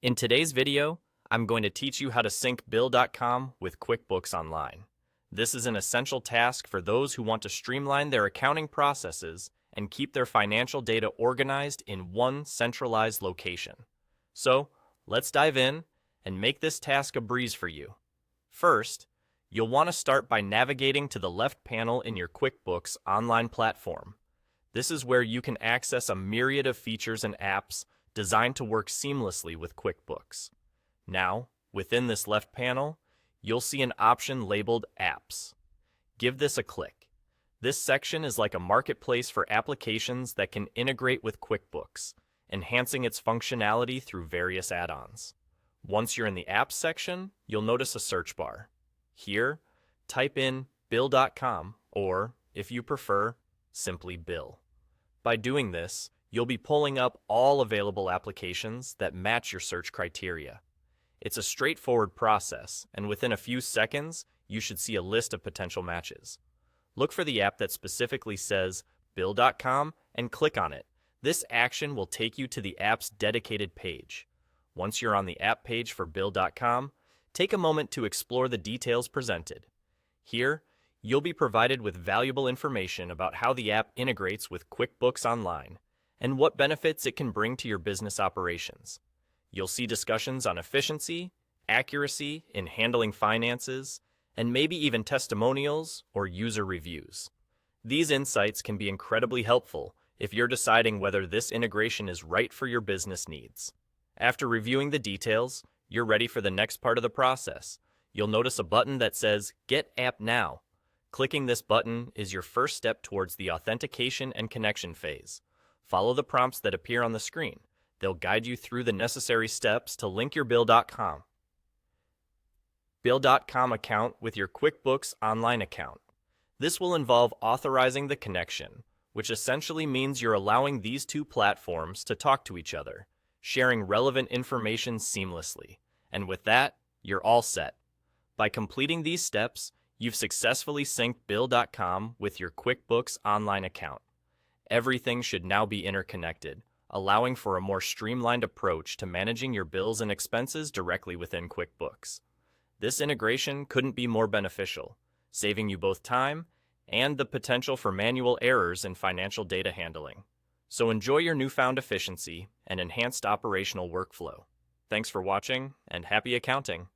In today's video, I'm going to teach you how to sync Bill.com with QuickBooks Online. This is an essential task for those who want to streamline their accounting processes and keep their financial data organized in one centralized location. So, let's dive in and make this task a breeze for you. First, you'll want to start by navigating to the left panel in your QuickBooks Online platform. This is where you can access a myriad of features and apps designed to work seamlessly with QuickBooks. Now, within this left panel, you'll see an option labeled Apps. Give this a click. This section is like a marketplace for applications that can integrate with QuickBooks, enhancing its functionality through various add-ons. Once you're in the Apps section, you'll notice a search bar. Here, type in Bill.com or, if you prefer, simply Bill. By doing this, you'll be pulling up all available applications that match your search criteria. It's a straightforward process, and within a few seconds, you should see a list of potential matches. Look for the app that specifically says Bill.com and click on it. This action will take you to the app's dedicated page. Once you're on the app page for Bill.com, take a moment to explore the details presented. Here, you'll be provided with valuable information about how the app integrates with QuickBooks Online and what benefits it can bring to your business operations. You'll see discussions on efficiency, accuracy in handling finances, and maybe even testimonials or user reviews. These insights can be incredibly helpful if you're deciding whether this integration is right for your business needs. After reviewing the details, you're ready for the next part of the process. You'll notice a button that says Get App Now. Clicking this button is your first step towards the authentication and connection phase. Follow the prompts that appear on the screen. They'll guide you through the necessary steps to link your Bill.com account with your QuickBooks Online account. This will involve authorizing the connection, which essentially means you're allowing these two platforms to talk to each other, sharing relevant information seamlessly. And with that, you're all set. By completing these steps, you've successfully synced Bill.com with your QuickBooks Online account. Everything should now be interconnected, allowing for a more streamlined approach to managing your bills and expenses directly within QuickBooks. This integration couldn't be more beneficial, saving you both time and the potential for manual errors in financial data handling. So enjoy your newfound efficiency and enhanced operational workflow. Thanks for watching, and happy accounting!